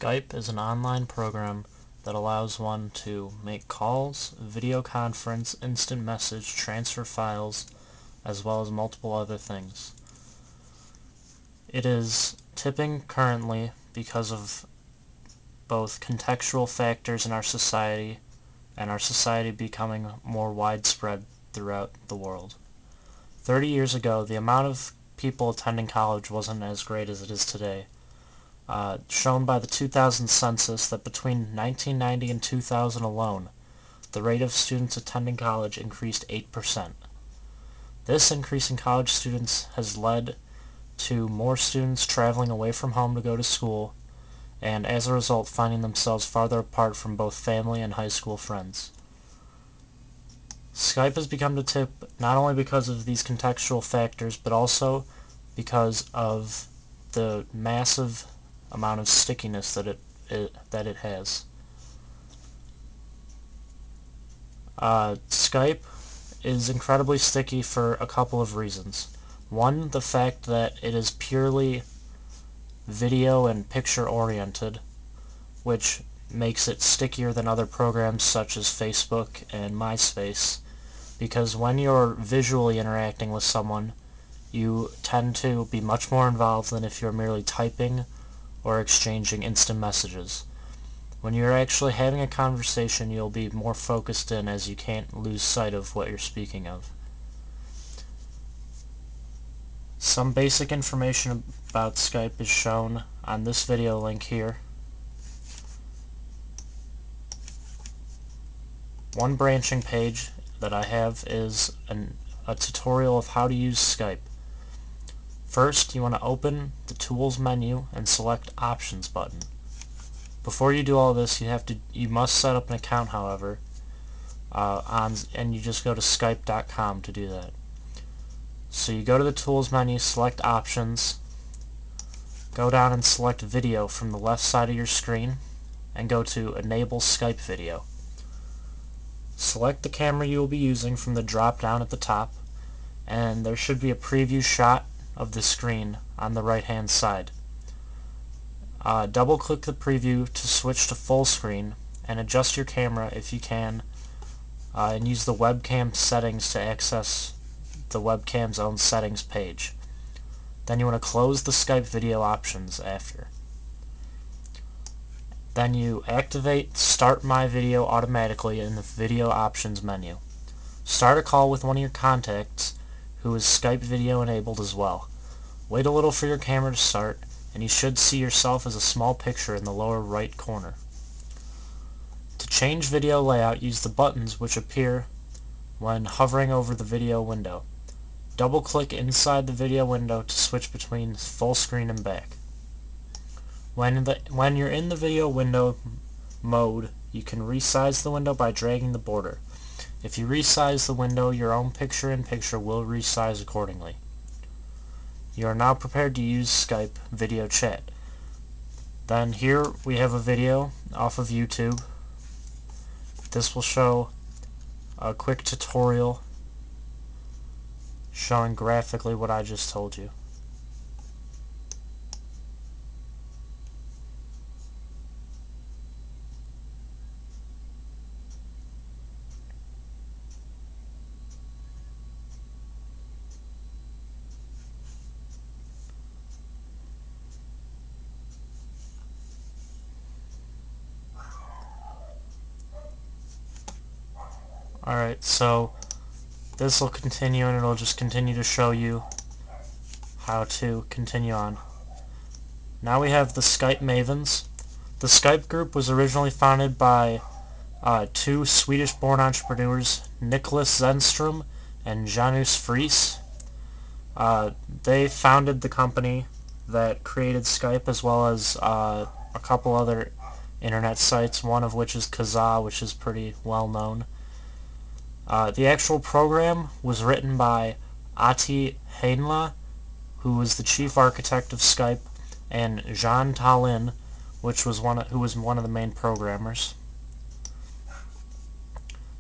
Skype is an online program that allows one to make calls, video conference, instant message, transfer files, as well as multiple other things. It is tipping currently because of both contextual factors in our society and our society becoming more widespread throughout the world. 30 years ago, the amount of people attending college wasn't as great as it is today. Shown by the 2000 census that between 1990 and 2000 alone, the rate of students attending college increased 8%. This increase in college students has led to more students traveling away from home to go to school, and as a result finding themselves farther apart from both family and high school friends. Skype has become the tip not only because of these contextual factors, but also because of the massive amount of stickiness that it has. Skype is incredibly sticky for a couple of reasons. One, the fact that it is purely video and picture oriented, which makes it stickier than other programs such as Facebook and MySpace, because when you're visually interacting with someone, you tend to be much more involved than if you're merely typing or exchanging instant messages. When you're actually having a conversation, you'll be more focused in, as you can't lose sight of what you're speaking of. Some basic information about Skype is shown on this video link here. One branching page that I have is a tutorial of how to use Skype. First, you want to open the Tools menu and select Options button. Before you do all this, you must set up an account, however, and you just go to Skype.com to do that. So you go to the Tools menu, select Options, go down and select Video from the left side of your screen, and go to Enable Skype Video. Select the camera you will be using from the drop down at the top, and there should be a preview shot of the screen on the right hand side. Double click the preview to switch to full screen, and adjust your camera if you can, and use the webcam settings to access the webcam's own settings page. Then you want to close the Skype video options after. Then you activate Start My Video automatically in the video options menu. Start a call with one of your contacts who is Skype video enabled as well. Wait a little for your camera to start, and you should see yourself as a small picture in the lower right corner. To change video layout, use the buttons which appear when hovering over the video window. Double click inside the video window to switch between full screen and back. When you're in the video window mode, you can resize the window by dragging the border. If you resize the window, your own picture-in-picture will resize accordingly. You are now prepared to use Skype video chat. Then here we have a video off of YouTube. This will show a quick tutorial showing graphically what I just told you. Alright, so this will continue, and it'll just continue to show you how to continue on. Now we have the Skype Mavens. The Skype group was originally founded by two Swedish-born entrepreneurs, Nicholas Zenström and Janus Friis. They founded the company that created Skype, as well as a couple other internet sites, one of which is Kazaa, which is pretty well known. The actual program was written by Ati Heinla, who was the chief architect of Skype, and Jean Tallinn, who was one of the main programmers.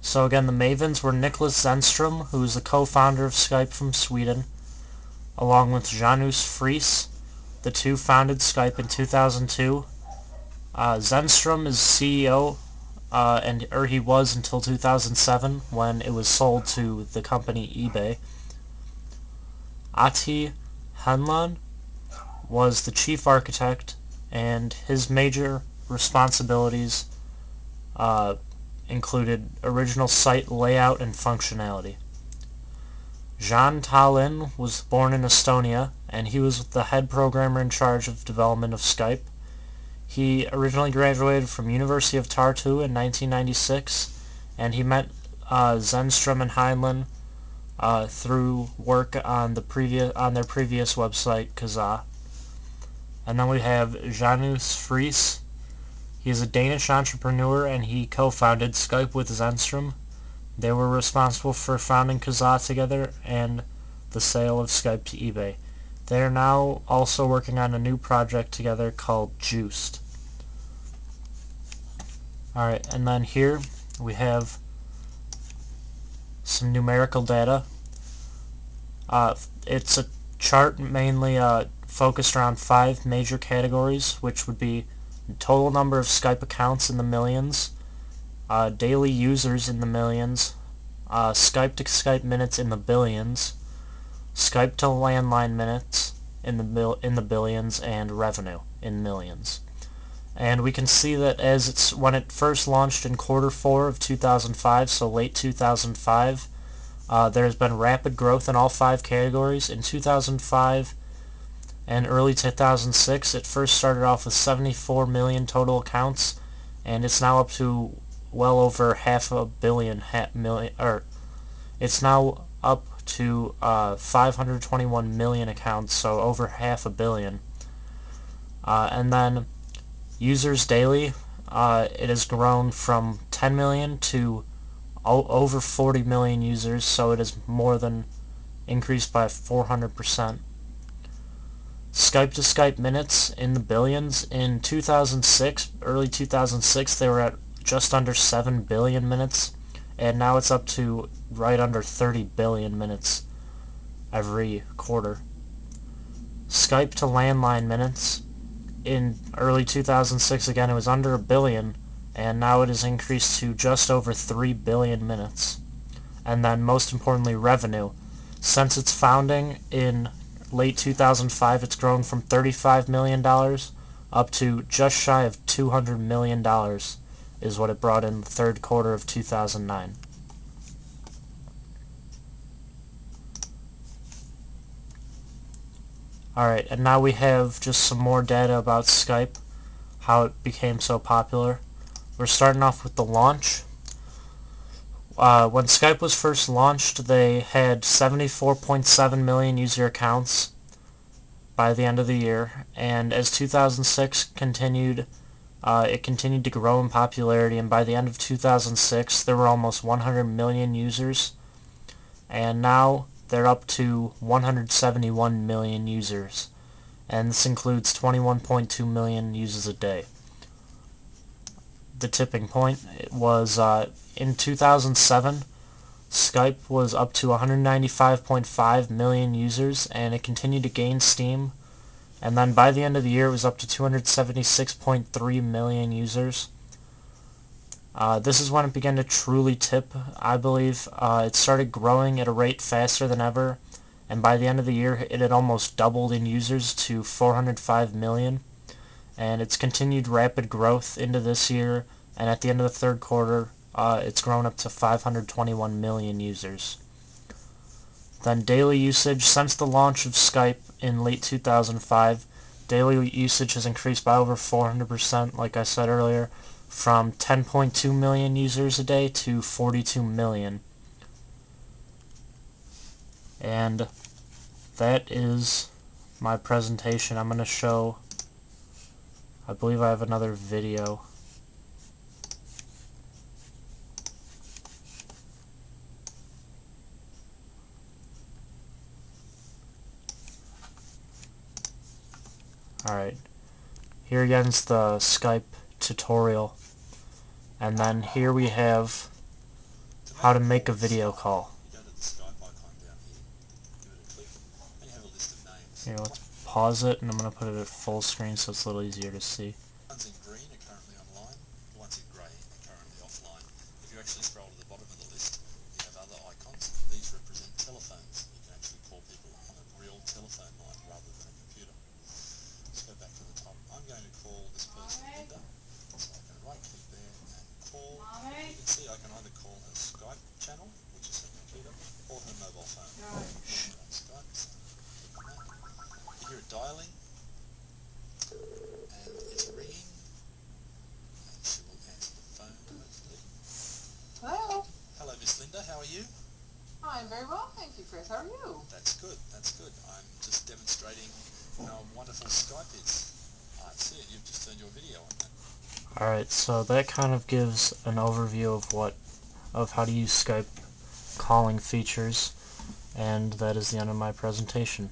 So again, the Mavens were Nicholas Zenström, who was the co-founder of Skype from Sweden, along with Janus Friis. The two founded Skype in 2002, Zenstrom is CEO, or he was until 2007 when it was sold to the company eBay. Ati Hanlan was the chief architect, and his major responsibilities uh, included original site layout and functionality. Jean Tallinn was born in Estonia, and he was the head programmer in charge of development of Skype. He originally graduated from University of Tartu in 1996, and he met Zenstrom and Heinlein through work on their previous website, Kazaa. And then we have Janus Friis. He is a Danish entrepreneur, and he co-founded Skype with Zenstrom. They were responsible for founding Kazaa together and the sale of Skype to eBay. They are now also working on a new project together called Juiced. Alright, and then here we have some numerical data. It's a chart mainly focused around 5 major categories, which would be total number of Skype accounts in the millions, daily users in the millions, Skype to Skype minutes in the billions, Skype to landline minutes in the billions, and revenue in millions. And we can see that when it first launched in Q4 of 2005, so late 2005, there has been rapid growth in all 5 categories. In 2005 and early 2006, it first started off with 74 million total accounts, and it's now up to well over it's now up to 521 million accounts, so over half a billion. And then users daily, it has grown from 10 million to over 40 million users, so it has more than increased by 400%. Skype to Skype minutes in the billions. In 2006, early 2006, they were at just under 7 billion minutes, and now it's up to right under 30 billion minutes every quarter. Skype to landline minutes. In early 2006, again, it was under a billion, and now it has increased to just over 3 billion minutes. And then, most importantly, revenue. Since its founding in late 2005, it's grown from $35 million up to just shy of $200 million is what it brought in the third quarter of 2009. Alright, and now we have just some more data about Skype, how it became so popular. We're starting off with the launch. When Skype was first launched, they had 74.7 million user accounts by the end of the year, and as 2006 continued, it continued to grow in popularity, and by the end of 2006 there were almost 100 million users, and now they're up to 171 million users, and this includes 21.2 million uses a day. The tipping point was in 2007, Skype was up to 195.5 million users, and it continued to gain steam, and then by the end of the year it was up to 276.3 million users. This is when it began to truly tip, I believe. It started growing at a rate faster than ever, and by the end of the year it had almost doubled in users to 405 million, and it's continued rapid growth into this year, and at the end of the third quarter it's grown up to 521 million users. Then daily usage. Since the launch of Skype in late 2005, daily usage has increased by over 400%, like I said earlier, from 10.2 million users a day to 42 million. And that is my presentation. I'm going to show, I believe I have another video. Alright, here again is the Skype tutorial, and then here we have how to make a video call. Here, let's pause it, and I'm going to put it at full screen so it's a little easier to see. wonderful Skype is. I see it. You've just turned your video on then. Alright, so that kind of gives an overview of how to use Skype calling features, and that is the end of my presentation.